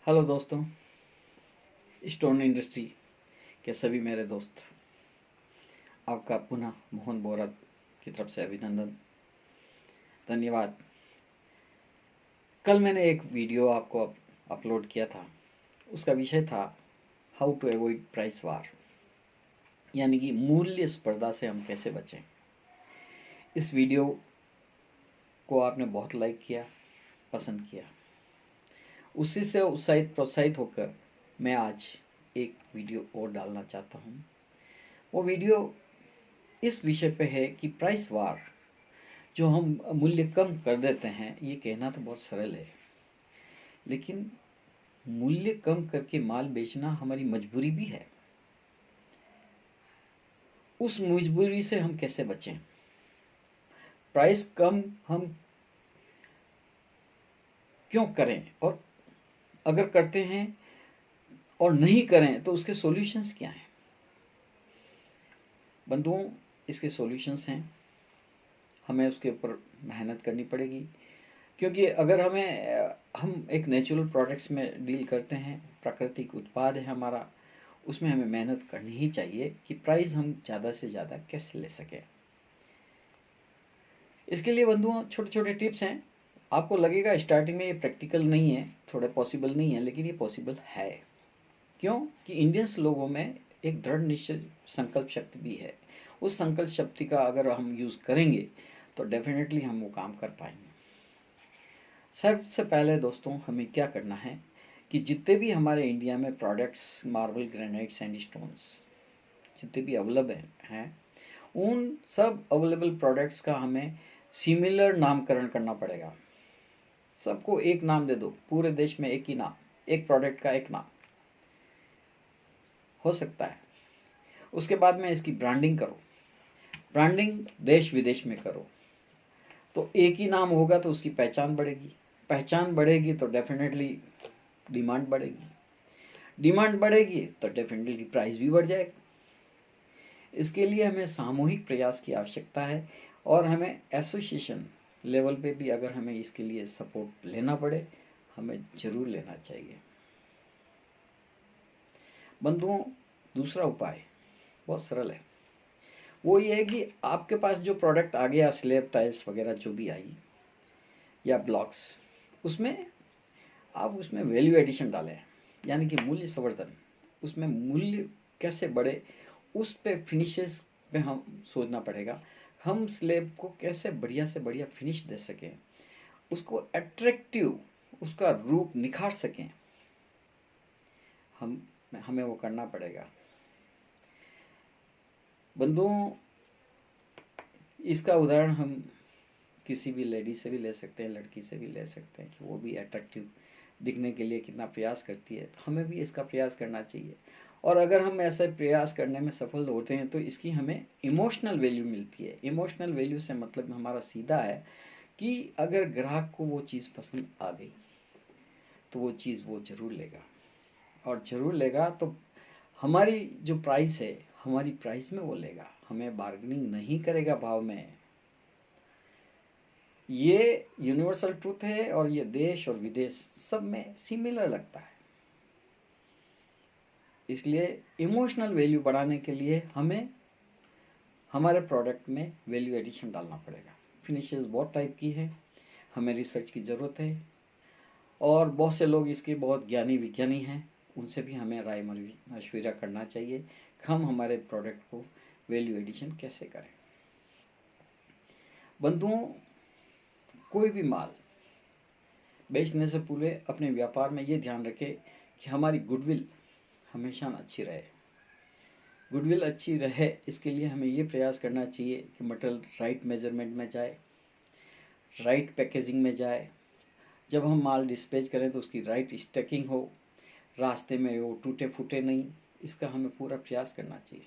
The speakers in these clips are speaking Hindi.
हेलो दोस्तों, स्टोन इंडस्ट्री के सभी मेरे दोस्त, आपका पुनः मोहन बोरा की तरफ से अभिनंदन, धन्यवाद। कल मैंने एक वीडियो आपको अपलोड किया था। उसका विषय था हाउ टू अवॉइड प्राइस वार, यानी कि मूल्य स्पर्धा से हम कैसे बचें। इस वीडियो को आपने बहुत लाइक किया, पसंद किया। उसी से उत्साहित प्रोत्साहित होकर मैं आज एक वीडियो और डालना चाहता हूँ। वो वीडियो इस विषय पे है कि प्राइस वार, जो हम मूल्य कम कर देते हैं, ये कहना तो बहुत सरल है, लेकिन मूल्य कम करके माल बेचना हमारी मजबूरी भी है। उस मजबूरी से हम कैसे बचें? प्राइस कम हम क्यों करें, और अगर करते हैं और नहीं करें तो उसके सॉल्यूशंस क्या हैं? बंधुओं, इसके सॉल्यूशंस हैं। हमें उसके ऊपर मेहनत करनी पड़ेगी, क्योंकि अगर हम एक नेचुरल प्रोडक्ट्स में डील करते हैं, प्राकृतिक उत्पाद है हमारा, उसमें हमें मेहनत करनी ही चाहिए कि प्राइस हम ज़्यादा से ज़्यादा कैसे ले सकें। इसके लिए बंधुओं छोटे छोटे टिप्स हैं। आपको लगेगा स्टार्टिंग में ये प्रैक्टिकल नहीं है, थोड़ा पॉसिबल नहीं है, लेकिन ये पॉसिबल है। क्यों? कि इंडियंस लोगों में एक दृढ़ निश्चय संकल्प शक्ति भी है। उस संकल्प शक्ति का अगर हम यूज़ करेंगे तो डेफिनेटली हम वो काम कर पाएंगे। सबसे पहले दोस्तों, हमें क्या करना है कि जितने भी हमारे इंडिया में products, marble, granites and stones जितने भी अवेलेबल हैं, उन सब अवेलेबल प्रोडक्ट्स का हमें सिमिलर नामकरण करना पड़ेगा। सबको एक नाम दे दो, पूरे देश में एक ही नाम, एक प्रोडक्ट का एक नाम हो सकता है। उसके बाद में इसकी ब्रांडिंग करो, ब्रांडिंग देश विदेश में करो, तो एक ही नाम होगा तो उसकी पहचान बढ़ेगी, पहचान बढ़ेगी तो डेफिनेटली डिमांड बढ़ेगी, डिमांड बढ़ेगी तो डेफिनेटली प्राइस भी बढ़ जाएगा। इसके लिए हमें सामूहिक प्रयास की आवश्यकता है, और हमें एसोसिएशन लेवल पे भी अगर हमें इसके लिए सपोर्ट लेना पड़े, हमें ज़रूर लेना चाहिए। बंधुओं, दूसरा उपाय बहुत सरल है। वो ये है कि आपके पास जो प्रोडक्ट आ गया, स्लैब, टाइल्स वगैरह जो भी आई या ब्लॉक्स, उसमें आप उसमें वैल्यू एडिशन डालें, यानी कि मूल्य संवर्धन। उसमें मूल्य कैसे बढ़े, उस पे फिनिशेस पे हम सोचना पड़ेगा। हम स्लैब को कैसे बढ़िया से बढ़िया फिनिश दे सकें, उसको अट्रैक्टिव, उसका रूप निखार सकें, हमें वो करना पड़ेगा। बंधुओं, इसका उदाहरण हम किसी भी लेडी से भी ले सकते हैं, लड़की से भी ले सकते हैं कि वो भी अट्रैक्टिव दिखने के लिए कितना प्रयास करती है, तो हमें भी इसका प्रयास करना चाहिए। और अगर हम ऐसे प्रयास करने में सफल होते हैं तो इसकी हमें इमोशनल वैल्यू मिलती है। इमोशनल वैल्यू से मतलब हमारा सीधा है कि अगर ग्राहक को वो चीज़ पसंद आ गई तो वो चीज़ वो ज़रूर लेगा, और ज़रूर लेगा तो हमारी जो प्राइस है, हमारी प्राइस में वो लेगा, हमें बार्गेनिंग नहीं करेगा भाव में। ये यूनिवर्सल ट्रूथ है, और ये देश और विदेश सब में सिमिलर लगता है। इसलिए इमोशनल वैल्यू बढ़ाने के लिए हमें हमारे प्रोडक्ट में वैल्यू एडिशन डालना पड़ेगा। फिनिशेस बहुत टाइप की है, हमें रिसर्च की ज़रूरत है, और बहुत से लोग इसके बहुत ज्ञानी विज्ञानी हैं, उनसे भी हमें राय मशविरा करना चाहिए कि हम हमारे प्रोडक्ट को वैल्यू एडिशन कैसे करें। बंधुओं, कोई भी माल बेचने से पहले अपने व्यापार में ये ध्यान रखें कि हमारी गुडविल हमेशा अच्छी रहे। गुडविल अच्छी रहे, इसके लिए हमें ये प्रयास करना चाहिए कि मटेरियल राइट मेजरमेंट में जाए, राइट पैकेजिंग में जाए, जब हम माल डिस्पैच करें तो उसकी राइट स्टैकिंग हो, रास्ते में वो टूटे फूटे नहीं, इसका हमें पूरा प्रयास करना चाहिए।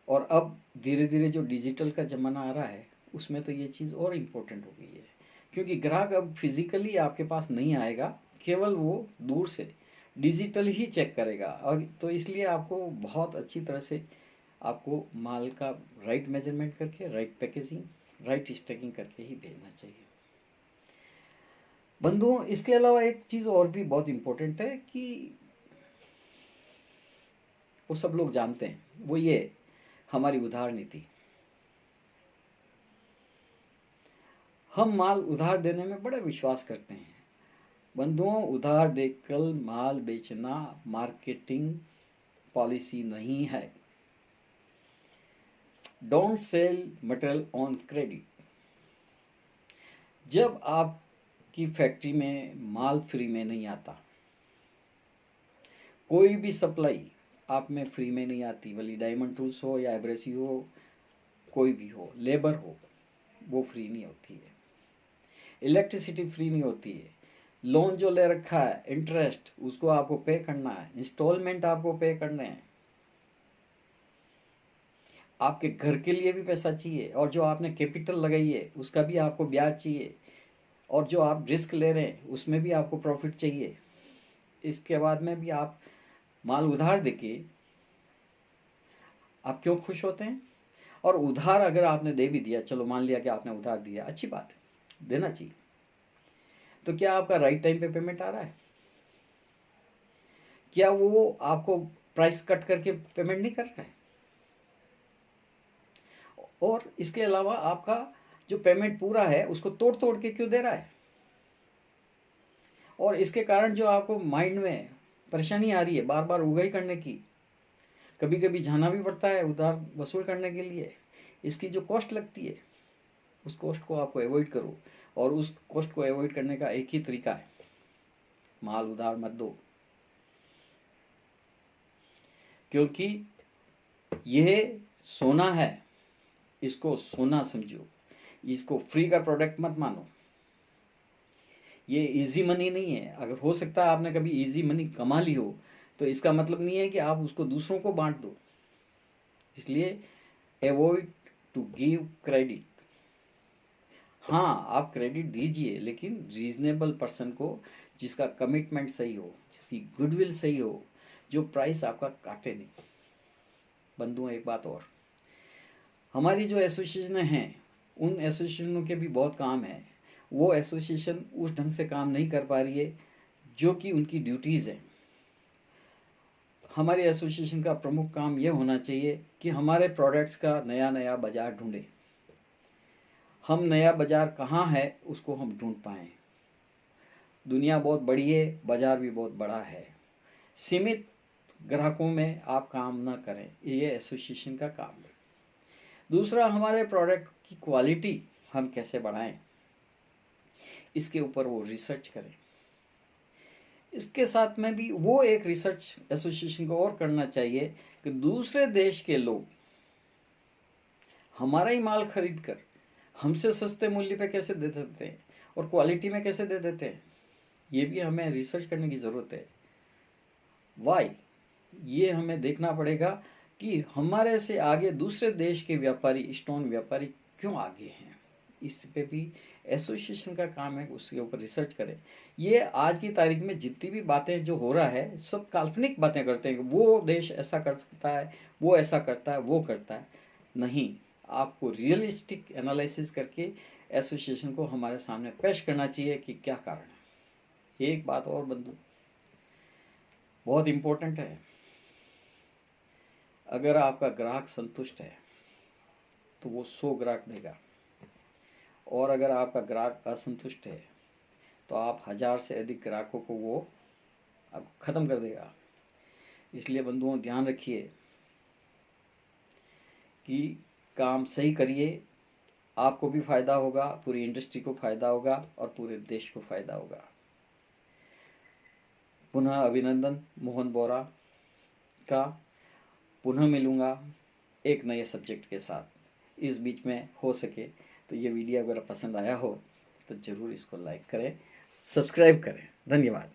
और अब धीरे धीरे जो डिजिटल का ज़माना आ रहा है, उसमें तो ये चीज़ और इम्पोर्टेंट हो गई है, क्योंकि ग्राहक अब फिजिकली आपके पास नहीं आएगा, केवल वो दूर से डिजिटल ही चेक करेगा। और तो इसलिए आपको बहुत अच्छी तरह से आपको माल का राइट मेजरमेंट करके, राइट पैकेजिंग, राइट स्टैकिंग करके ही भेजना चाहिए। बंधुओं, इसके अलावा एक चीज़ और भी बहुत इम्पोर्टेंट है कि वो सब लोग जानते हैं, वो ये हमारी उधार नीति। हम माल उधार देने में बड़ा विश्वास करते हैं। बंधुओं, उधार देकर माल बेचना मार्केटिंग पॉलिसी नहीं है। Don't sell material on credit. जब आपकी फैक्ट्री में माल फ्री में नहीं आता, कोई भी सप्लाई आप में फ्री में नहीं आती, भले डायमंड टूल्स हो या एब्रेसिव हो, कोई भी हो, लेबर हो, वो फ्री नहीं होती है। इलेक्ट्रिसिटी फ्री नहीं होती है। लोन जो ले रखा है, इंटरेस्ट, उसको आपको पे करना है, इंस्टॉलमेंट आपको पे करने हैं, आपके घर के लिए भी पैसा चाहिए, और जो आपने कैपिटल लगाई है उसका भी आपको ब्याज चाहिए, और जो आप रिस्क ले रहे हैं उसमें भी आपको प्रॉफिट चाहिए। इसके बाद में भी आप माल उधार देके आप क्यों खुश होते हैं? और उधार अगर आपने दे भी दिया, चलो मान लिया कि आपने उधार दिया, अच्छी बात है, देना चाहिए, तो क्या आपका राइट टाइम पे पेमेंट आ रहा है? क्या वो आपको प्राइस कट करके पेमेंट नहीं कर रहा है? और इसके अलावा आपका जो पेमेंट पूरा है उसको तोड़ तोड़ के क्यों दे रहा है? और इसके कारण जो आपको माइंड में परेशानी आ रही है बार बार उगाही करने की, कभी कभी जाना भी पड़ता है उधार वसूल करने के लिए, इसकी जो कॉस्ट लगती है उस कॉस्ट को आपको अवॉइड करो। और उस कॉस्ट को अवॉइड करने का एक ही तरीका है, माल उधार मत दो। क्योंकि यह सोना है, इसको सोना समझो, इसको फ्री का प्रोडक्ट मत मानो। ये इजी मनी नहीं है। अगर हो सकता है आपने कभी इजी मनी कमा ली हो, तो इसका मतलब नहीं है कि आप उसको दूसरों को बांट दो। इसलिए अवॉइड टू गिव क्रेडिट। हाँ, आप क्रेडिट दीजिए, लेकिन रीजनेबल पर्सन को, जिसका कमिटमेंट सही हो, जिसकी गुडविल सही हो, जो प्राइस आपका काटे नहीं। बंधुओं, एक बात और, हमारी जो एसोसिएशन हैं, उन एसोसिएशनों के भी बहुत काम है। वो एसोसिएशन उस ढंग से काम नहीं कर पा रही है जो कि उनकी ड्यूटीज़ है। हमारी एसोसिएशन का प्रमुख काम यह होना चाहिए कि हमारे प्रोडक्ट्स का नया नया बाज़ार ढूंढें। हम नया बाज़ार कहाँ है उसको हम ढूंढ पाएँ। दुनिया बहुत बड़ी है, बाज़ार भी बहुत बड़ा है। सीमित ग्राहकों में आप काम ना करें, ये एसोसिएशन का काम है। दूसरा, हमारे प्रोडक्ट की क्वालिटी हम कैसे बढ़ाएं, इसके ऊपर वो रिसर्च करें। इसके साथ में भी वो एक रिसर्च एसोसिएशन को और करना चाहिए कि दूसरे देश के लोग हमारा ही माल खरीद कर हमसे सस्ते मूल्य पे कैसे दे देते हैं और क्वालिटी में कैसे दे देते हैं, ये भी हमें रिसर्च करने की ज़रूरत है। वाई, ये हमें देखना पड़ेगा कि हमारे से आगे दूसरे देश के व्यापारी, स्टोन व्यापारी क्यों आगे हैं। इस पे भी एसोसिएशन का काम है, उसके ऊपर रिसर्च करें। ये आज की तारीख में जितनी भी बातें जो हो रहा है, सब काल्पनिक बातें करते हैं कि वो देश ऐसा कर सकता है, वो ऐसा करता है, वो करता है। नहीं, आपको रियलिस्टिक एनालिसिस करके एसोसिएशन को हमारे सामने पेश करना चाहिए कि क्या कारण है। एक बात और बंधु, बहुत इम्पोर्टेंट है, अगर आपका ग्राहक संतुष्ट है तो वो 100 ग्राहक देगा, और अगर आपका ग्राहक असंतुष्ट है तो आप 1000 से अधिक ग्राहकों को वो अब ख़त्म कर देगा। इसलिए बंधुओं, ध्यान रखिए कि काम सही करिए, आपको भी फ़ायदा होगा, पूरी इंडस्ट्री को फ़ायदा होगा और पूरे देश को फ़ायदा होगा। पुनः अभिनंदन मोहन बोरा का। पुनः मिलूँगा एक नए सब्जेक्ट के साथ। इस बीच में हो सके तो ये वीडियो अगर पसंद आया हो तो ज़रूर इसको लाइक करें, सब्सक्राइब करें। धन्यवाद।